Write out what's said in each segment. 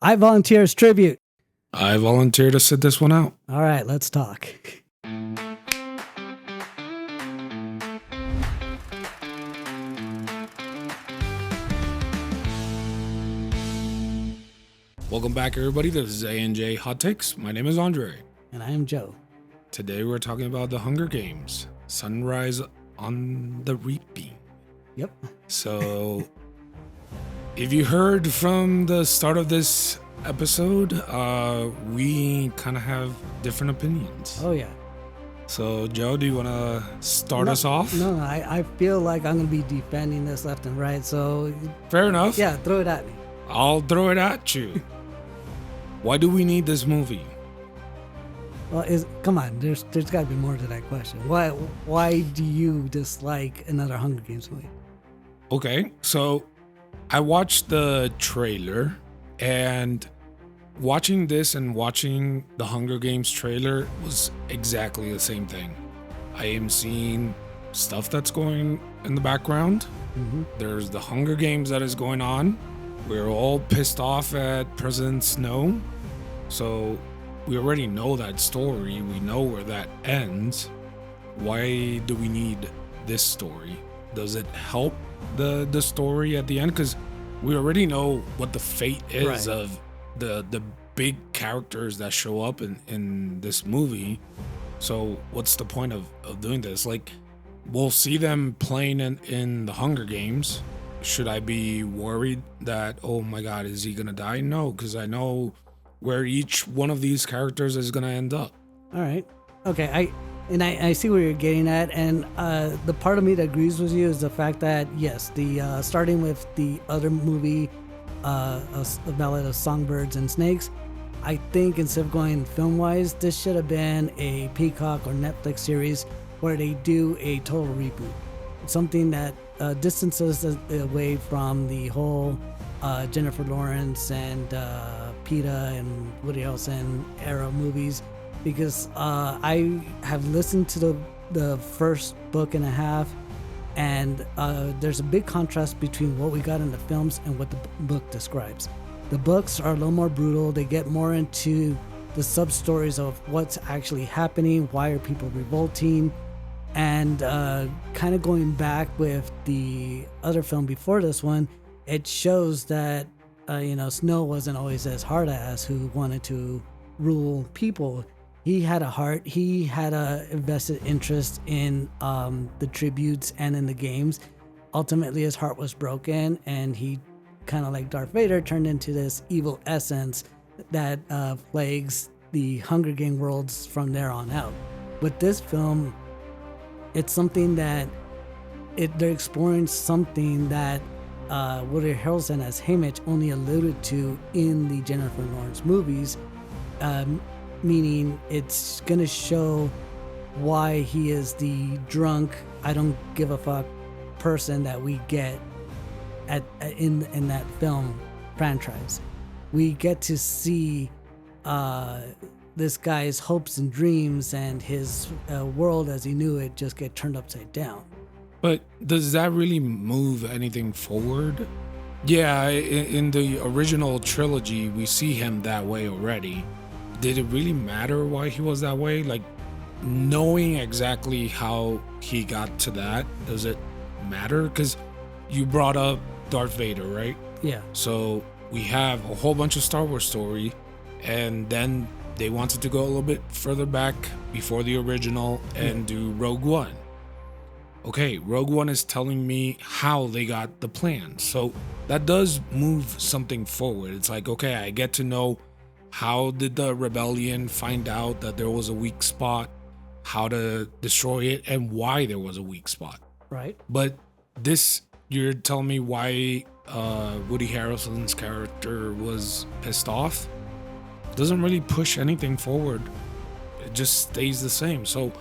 I volunteer as tribute. I volunteer to sit this one out. All right, let's talk. Welcome back, everybody. This is A&J Hot Takes. My name is Andre. And I am Joe. Today we're talking about the Hunger Games, Sunrise on the Reaping. Yep. So, if you heard from the start of this episode, we kind of have different opinions. Oh, yeah. So, Joe, do you want to start us off? No, I feel like I'm going to be defending this left and right. So, Fair enough. yeah, throw it at me. I'll throw it at you. Why do we need this movie? Well, come on. There's got to be more to that question. Why do you dislike another Hunger Games movie? Okay, so I watched the trailer, and watching this and watching the Hunger Games trailer was exactly the same thing. I am seeing stuff that's going in the background. Mm-hmm. There's the Hunger Games that is going on. We're all pissed off at President Snow. So we already know that story. We know where that ends. Why do we need this story? Does it help the story at the end? Because we already know what the fate is of the big characters that show up in this movie. So what's the point of doing this? Like, we'll see them playing in the Hunger Games. Should I be worried that, oh my God, is he gonna die? No, because I know where each one of these characters is gonna end up. All right. Okay. I see where you're getting at, and the part of me that agrees with you is the fact that yes, the starting with the other movie, a Ballad of Songbirds and Snakes, I think instead of going film-wise, this should have been a Peacock or Netflix series where they do a total reboot, something that distances away from the whole Jennifer Lawrence and PETA and Woody Harrelson era movies, because I have listened to the first book and a half, and there's a big contrast between what we got in the films and what the book describes. The books are a little more brutal. They get more into the sub-stories of what's actually happening, why are people revolting, and kind of going back with the other film before this one, it shows that Snow wasn't always as hard ass who wanted to rule people. He had a heart. He had a vested interest in the tributes and in the games. Ultimately, his heart was broken, and he, kind of like Darth Vader, turned into this evil essence that plagues the Hunger Game worlds from there on out. With this film, it's something that they're exploring something that Woody Harrelson as Haymitch only alluded to in the Jennifer Lawrence movies, meaning it's going to show why he is the drunk, I don't give a fuck person that we get in that film franchise. We get to see this guy's hopes and dreams and his world as he knew it just get turned upside down. But does that really move anything forward? Yeah, in the original trilogy, we see him that way already. Did it really matter why he was that way? Like, knowing exactly how he got to that, does it matter? Because you brought up Darth Vader, right? Yeah. So we have a whole bunch of Star Wars story, and then they wanted to go a little bit further back before the original and do Rogue One. Okay, Rogue One is telling me how they got the plan. So that does move something forward. It's like, okay, I get to know how did the rebellion find out that there was a weak spot, how to destroy it, and why there was a weak spot. Right. But this, you're telling me why Woody Harrelson's character was pissed off? Doesn't really push anything forward. It just stays the same. So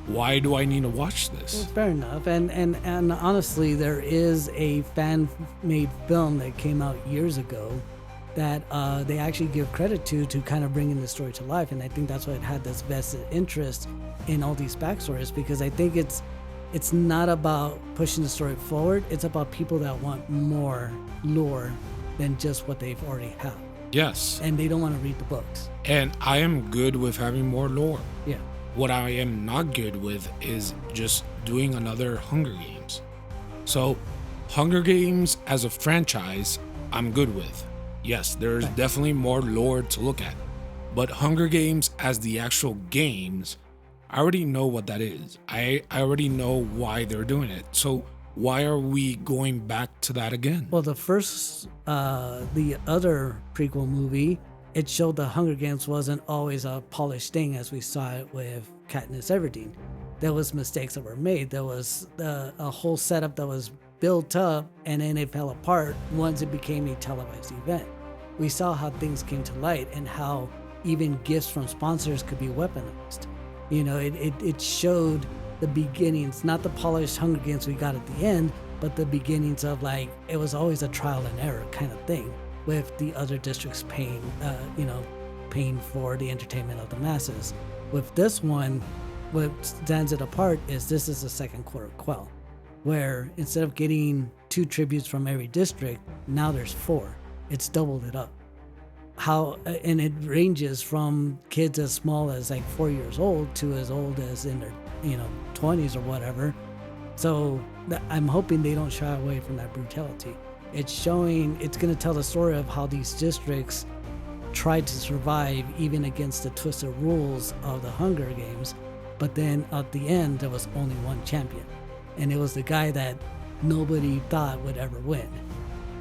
why do I need to watch this? Well, fair enough. And honestly, there is a fan-made film that came out years ago that they actually give credit to kind of bringing the story to life. And I think that's why it had this vested interest in all these backstories, because I think it's not about pushing the story forward. It's about people that want more lore than just what they've already have. Yes. and they don't want to read the books. And I am good with having more lore. Yeah. What I am not good with is just doing another Hunger Games. So, Hunger Games as a franchise, I'm good with. Yes, there's definitely more lore to look at. But Hunger Games as the actual games, I already know what that is. I already know why they're doing it. So, why are we going back to that again? Well, the other prequel movie, it showed the Hunger Games wasn't always a polished thing as we saw it with Katniss Everdeen. There was mistakes that were made. There was a whole setup that was built up, and then it fell apart once it became a televised event. We saw how things came to light and how even gifts from sponsors could be weaponized. You know, it showed the beginnings, not the polished Hunger Games we got at the end, but the beginnings of, like, it was always a trial and error kind of thing, with the other districts paying for the entertainment of the masses. With this one, what stands it apart is this is a Second Quarter Quell, where instead of getting 2 tributes from every district, now there's 4. It's doubled it up. And it ranges from kids as small as like 4 years old to as old as in their 20s or whatever. So I'm hoping they don't shy away from that brutality. It's going to tell the story of how these districts tried to survive even against the twisted rules of the Hunger Games. But then at the end, there was only one champion, and it was the guy that nobody thought would ever win.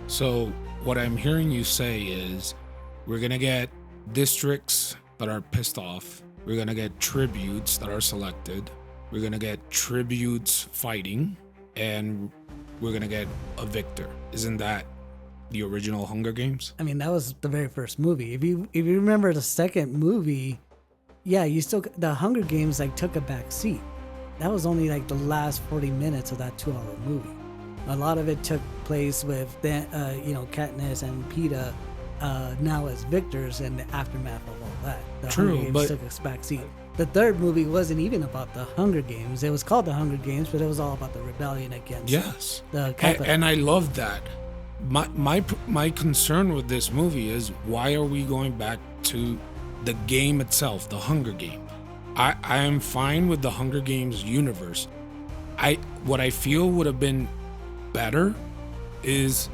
So what I'm hearing you say is we're going to get districts that are pissed off. We're going to get tributes that are selected. We're going to get tributes fighting, and we're going to get a victor. Isn't that the original Hunger Games? I mean, that was the very first movie. If you remember the second movie, yeah, the Hunger Games like took a back seat. That was only like the last 40 minutes of that 2-hour movie. A lot of it took place with Katniss and Peeta now as victors and the aftermath of all that. The Hunger Games took a back seat. The third movie wasn't even about the Hunger Games. It was called the Hunger Games, but it was all about the rebellion against the Capitol. And I love that. My concern with this movie is, why are we going back to the game itself, the Hunger Game? I am fine with the Hunger Games universe. What I feel would have been better is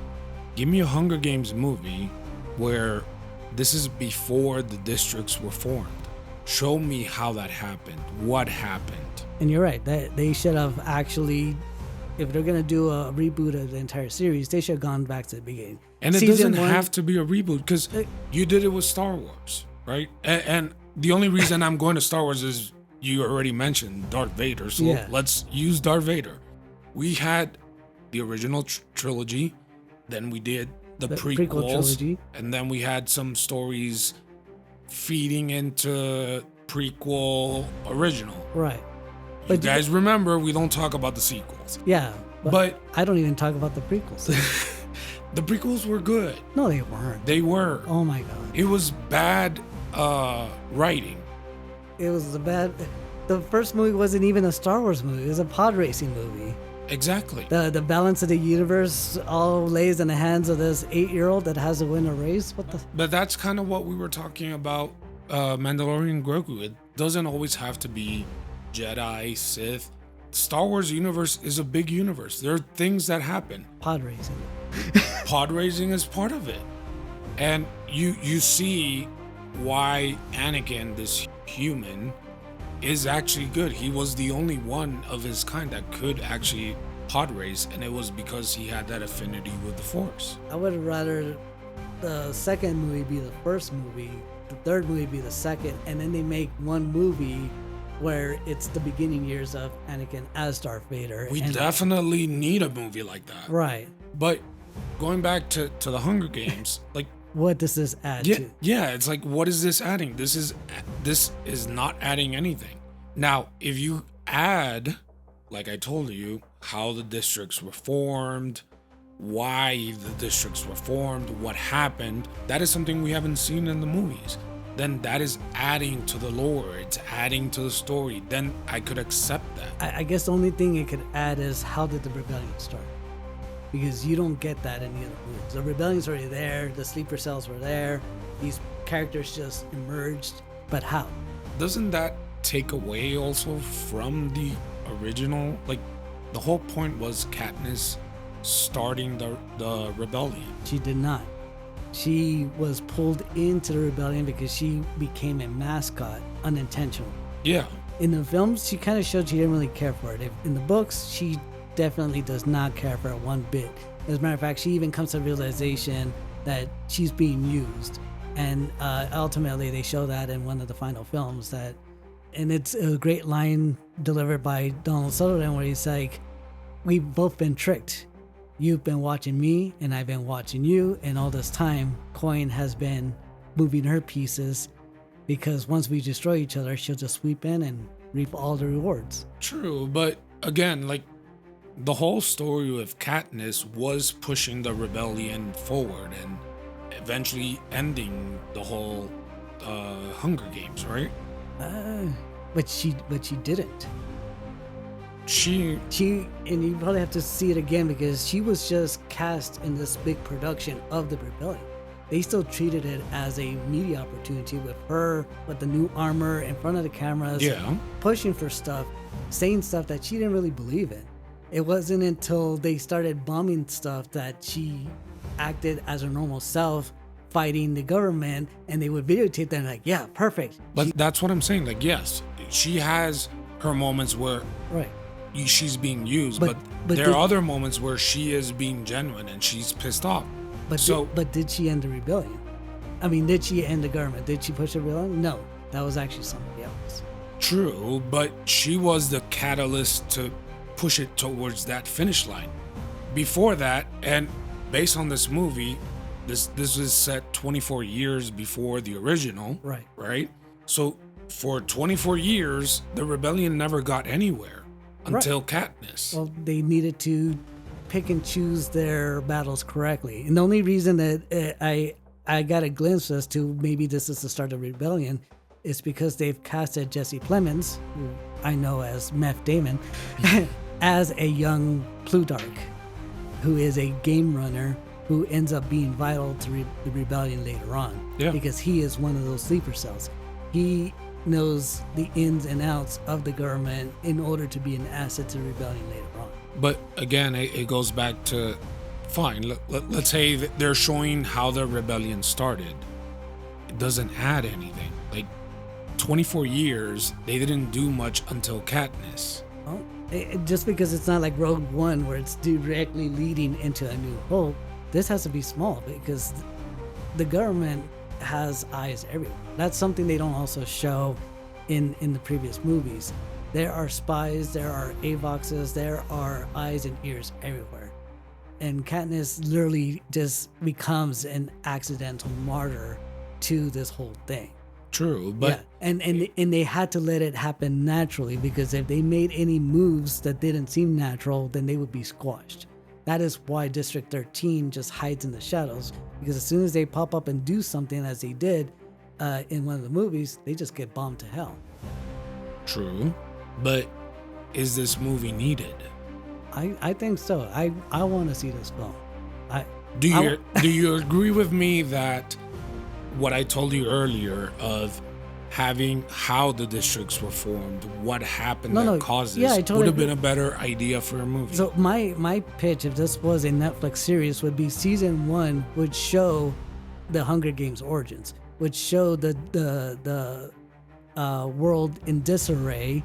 give me a Hunger Games movie where this is before the districts were formed. Show me how that happened, what happened. And you're right, they should have actually, if they're going to do a reboot of the entire series, they should have gone back to the beginning. And it doesn't have to be a reboot, because you did it with Star Wars, right? And the only reason I'm going to Star Wars is you already mentioned Darth Vader, so let's use Darth Vader. We had the original trilogy, then we did the prequel trilogy, and then we had some stories feeding into prequel original. Right. But you guys remember, we don't talk about the sequels. Yeah. But I don't even talk about the prequels. The prequels were good. No, they weren't. They were. Oh my God. It was bad writing. It was the first movie wasn't even a Star Wars movie. It was a pod racing movie. Exactly. The balance of the universe all lays in the hands of this 8-year-old that has to win a race. But that's kind of what we were talking about, Mandalorian Grogu. It doesn't always have to be Jedi, Sith. Star Wars universe is a big universe. There are things that happen. Pod racing. Pod racing is part of it. And you see why Anakin, this human, is actually good. He was the only one of his kind that could actually pod race, and it was because he had that affinity with the Force. I would rather the second movie be the first movie, the third movie be the second, and then they make one movie where it's the beginning years of Anakin as Darth Vader. We definitely need a movie like that. Right. But going back to the Hunger Games, like, what does this add to? Yeah, it's like, what is this adding? This is not adding anything. Now, if you add, like I told you, how the districts were formed, why the districts were formed, what happened, that is something we haven't seen in the movies. Then that is adding to the lore. It's adding to the story. Then I could accept that. I guess the only thing it could add is, how did the rebellion start? Because you don't get that in the other movies. The rebellion's already there. The sleeper cells were there. These characters just emerged, but how? Doesn't that take away also from the original? Like, the whole point was Katniss starting the rebellion. She did not. She was pulled into the rebellion because she became a mascot unintentionally. Yeah. In the films, she kind of showed she didn't really care for it. In the books, she definitely does not care for it one bit. As a matter of fact, she even comes to the realization that she's being used. And ultimately, they show that in one of the final films. And it's a great line delivered by Donald Sutherland where he's like, we've both been tricked. You've been watching me, and I've been watching you. And all this time, Coin has been moving her pieces because once we destroy each other, she'll just sweep in and reap all the rewards. True, but again, like, the whole story with Katniss was pushing the rebellion forward and eventually ending the whole Hunger Games, right? But she didn't. She And you probably have to see it again because she was just cast in this big production of the rebellion. They still treated it as a media opportunity with her with the new armor in front of the cameras, pushing for stuff, saying stuff that she didn't really believe in. It wasn't until they started bombing stuff that she acted as her normal self, fighting the government, and they would videotape them like, yeah, perfect. But that's what I'm saying. Like, yes, she has her moments where Right. she's being used, but there are other moments where she is being genuine and she's pissed off. But did she end the rebellion? I mean, did she end the government? Did she push the rebellion? No, that was actually somebody else. True, but she was the catalyst to push it towards that finish line. Before that, and based on this movie, this is set 24 years before the original. Right? So for 24 years, the rebellion never got anywhere until Katniss. Well, they needed to pick and choose their battles correctly. And the only reason that I got a glimpse as to maybe this is the start of rebellion is because they've casted Jesse Plemons, who I know as Meth Damon, as a young Plutarch, who is a game runner who ends up being vital to the rebellion later on. Yeah. Because he is one of those sleeper cells. He knows the ins and outs of the government in order to be an asset to the rebellion later on. But again, it goes back to, fine, let's say that they're showing how the rebellion started. It doesn't add anything. Like, 24 years, they didn't do much until Katniss. Well, just because it's not like Rogue One where it's directly leading into A New Hope, this has to be small because the government has eyes everywhere. That's something they don't also show in the previous movies. There are spies, there are AVOXes, there are eyes and ears everywhere. And Katniss literally just becomes an accidental martyr to this whole thing. True, but and they had to let it happen naturally because if they made any moves that didn't seem natural, then they would be squashed. That is why District 13 just hides in the shadows, because as soon as they pop up and do something as they did in one of the movies, they just get bombed to hell. True, but is this movie needed? I think so. I want to see this film. Do you agree with me that what I told you earlier of having how the districts were formed, what happened caused this, would have been a better idea for a movie? So my pitch, if this was a Netflix series, would be season 1 would show the Hunger Games origins, would show the world in disarray,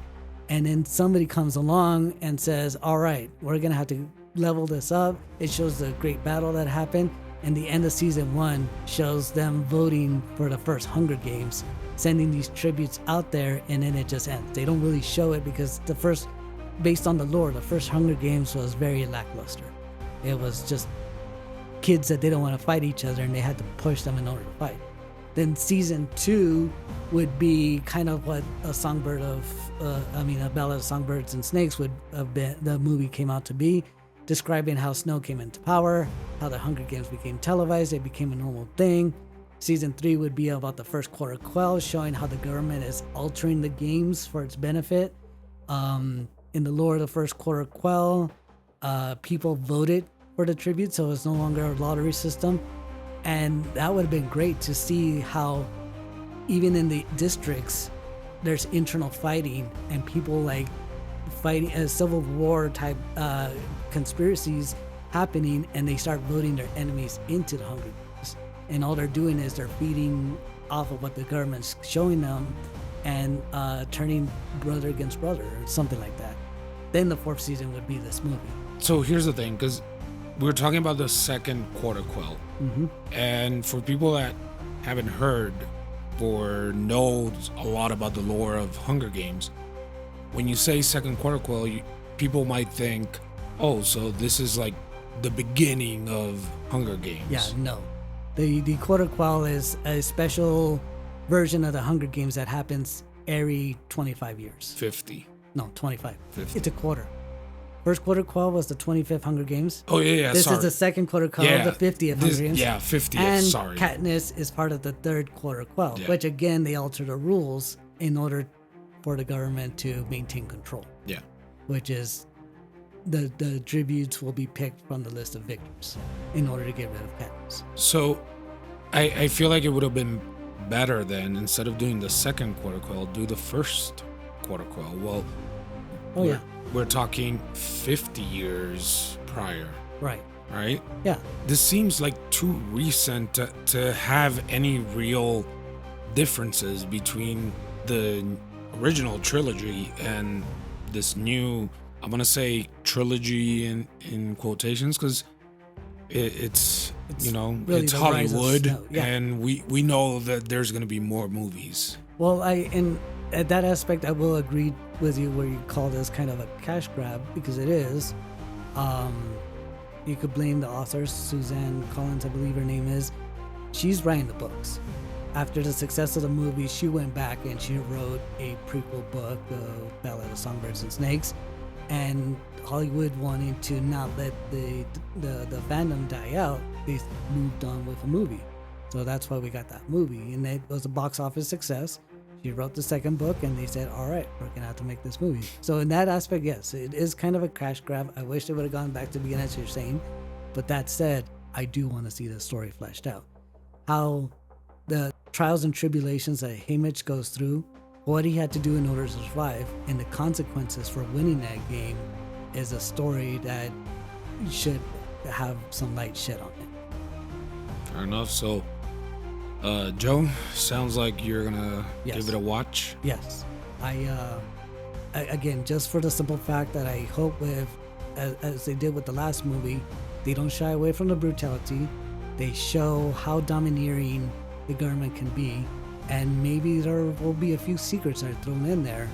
and then somebody comes along and says, all right, we're gonna have to level this up. It shows the great battle that happened, and the end of season 1 shows them voting for the first Hunger Games, sending these tributes out there, and then it just ends. They don't really show it because based on the lore, the first Hunger Games was very lackluster. It was just kids that didn't want to fight each other, and they had to push them in order to fight. Then season 2 would be kind of what a Ballad of Songbirds and Snakes would have been. The movie came out to be, describing how Snow came into power, how the Hunger Games became televised, it became a normal thing. Season 3 would be about the First Quarter Quell, showing how the government is altering the games for its benefit. In the lore of the First Quarter Quell, people voted for the tribute, so it's no longer a lottery system. And that would have been great to see how even in the districts there's internal fighting and people like fighting civil war type conspiracies happening, and they start voting their enemies into the Hunger Games, and all they're doing is they're feeding off of what the government's showing them and turning brother against brother or something like that. Then the fourth season would be this movie. So here's the thing, because we're talking about the Second Quarter Quell, and for people that haven't heard or knows a lot about the lore of Hunger Games, when you say Second Quarter Quell, people might think, oh, so this is like the beginning of Hunger Games. Yeah, no. The Quarter Quell is a special version of the Hunger Games that happens every 25 years. 50. No, 25. 50. It's a quarter. First Quarter Quell was the 25th Hunger Games. Oh, yeah, This sorry. is the Second Quarter Quell, the 50th Hunger Games. Yeah, 50th, and sorry. Katniss is part of the Third Quarter Quell, which again, they alter the rules in order for the government to maintain control. Yeah. Which is the tributes will be picked from the list of victors in order to get rid of Katniss. So I feel like it would have been better then, instead of doing the Second Quarter Quell, do the First Quarter Quell. Well, we're talking 50 years prior. Right? Yeah. This seems like too recent to have any real differences between the original trilogy and this new, I'm going to say trilogy in quotations, because it's you know, really it's Hollywood, and we know that there's going to be more movies. Well, in at that aspect, I will agree with you where you call this kind of a cash grab, because it is. You could blame the author, Suzanne Collins, I believe her name is. She's writing the books. After the success of the movie, she went back and she wrote a prequel book, Ballad of Songbirds and Snakes, and Hollywood wanting to not let the fandom die out, they moved on with a movie. So that's why we got that movie, and it was a box office success. She wrote the second book, and they said, all right, we're gonna have to make this movie. So in that aspect, yes, it is kind of a cash grab. I wish they would have gone back to the beginning, as you're saying. But that said, I do want to see the story fleshed out. How the trials and tribulations that Haymitch goes through, what he had to do in order to survive, and the consequences for winning that game is a story that should have some light shed on it. Fair enough. So, Joe, sounds like you're gonna give it a watch. Yes. I again, just for the simple fact that I hope with, as they did with the last movie, they don't shy away from the brutality. They show how domineering the government can be, and maybe there will be a few secrets that are thrown in there.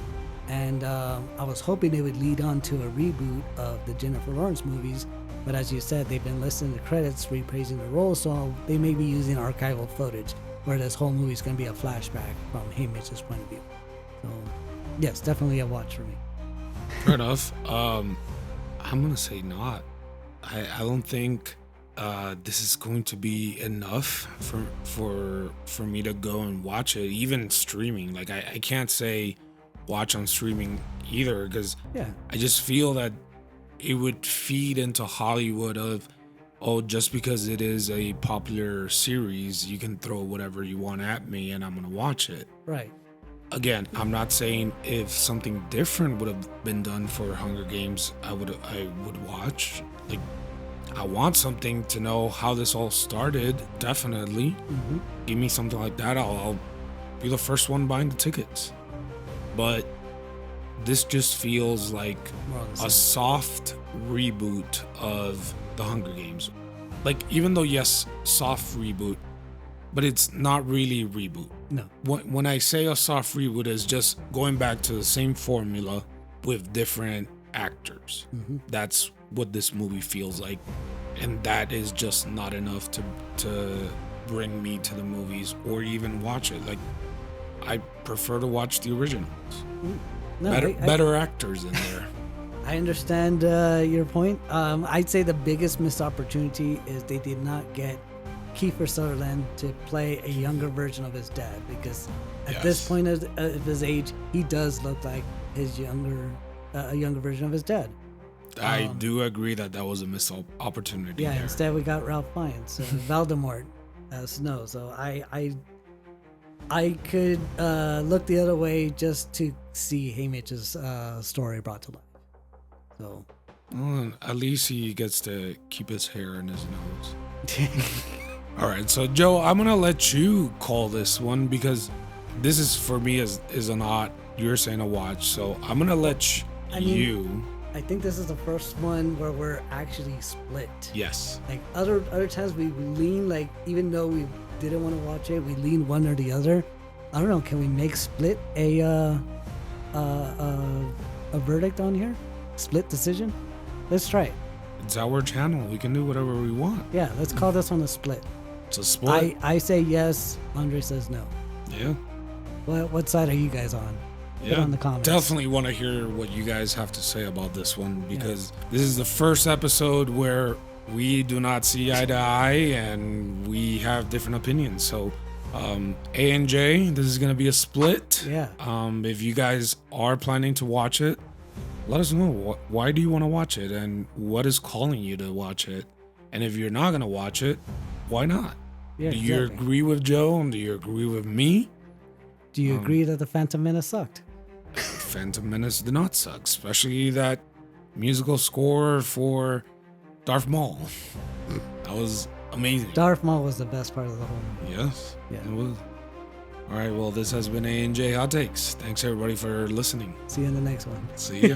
And I was hoping they would lead on to a reboot of the Jennifer Lawrence movies, but as you said, they've been listing the credits, reprising the role, so they may be using archival footage, where this whole movie is going to be a flashback from Haymitch's point of view. So, yes, definitely a watch for me. Fair enough. I'm gonna say not. I don't think this is going to be enough for me to go and watch it, even streaming. Like I can't say watch on streaming either, because I just feel that it would feed into Hollywood of, oh, just because it is a popular series, you can throw whatever you want at me and I'm gonna watch it. Right. Again, I'm not saying if something different would have been done for Hunger Games, I would watch. Like, I want something to know how this all started. Definitely. Give me something like that. I'll be the first one buying the tickets. But this just feels like a soft reboot of the Hunger Games. Like, even though, yes, soft reboot, but it's not really reboot. No. When I say a soft reboot, is just going back to the same formula with different actors. That's what this movie feels like, and that is just not enough to bring me to the movies or even watch it. Like, I prefer to watch the originals. No, better actors in there. I understand your point. I'd say the biggest missed opportunity is they did not get Kiefer Sutherland to play a younger version of his dad, because at this point of his age, he does look like his a younger version of his dad. I do agree that was a missed opportunity. Yeah, there. Instead we got Ralph Fiennes, Voldemort. Snow. So I could look the other way just to see Haymitch's story brought to life. So Well, at least he gets to keep his hair in his nose. All right, so Joe, I'm gonna let you call this one because this is for me is a not. You're saying a watch, so I'm gonna let you. I think this is the first one where we're actually split. Yes. Like other times we lean, like even though we didn't want to watch it, we lean one or the other. I don't know. Can we make split a verdict on here? Split decision? Let's try it. It's our channel. We can do whatever we want. Yeah, let's call this one a split. It's a split. I say yes. Andre says no. Yeah. What side are you guys on? Put Yeah. on the comments. Definitely want to hear what you guys have to say about this one because this is the first episode where we do not see eye to eye and we have different opinions. So, A&J, this is going to be a split. Yeah. If you guys are planning to watch it, let us know. Why do you want to watch it and what is calling you to watch it? And if you're not going to watch it, why not? Yeah, do you exactly. agree with Joe? Do you agree with me? Do you agree that the Phantom Menace sucked? Phantom Menace did not suck, especially that musical score for Darth Maul. That was amazing. Darth Maul was the best part of the whole movie. Yes, Yeah. it was. All right, well, this has been A&J Hot Takes. Thanks, everybody, for listening. See you in the next one. See ya.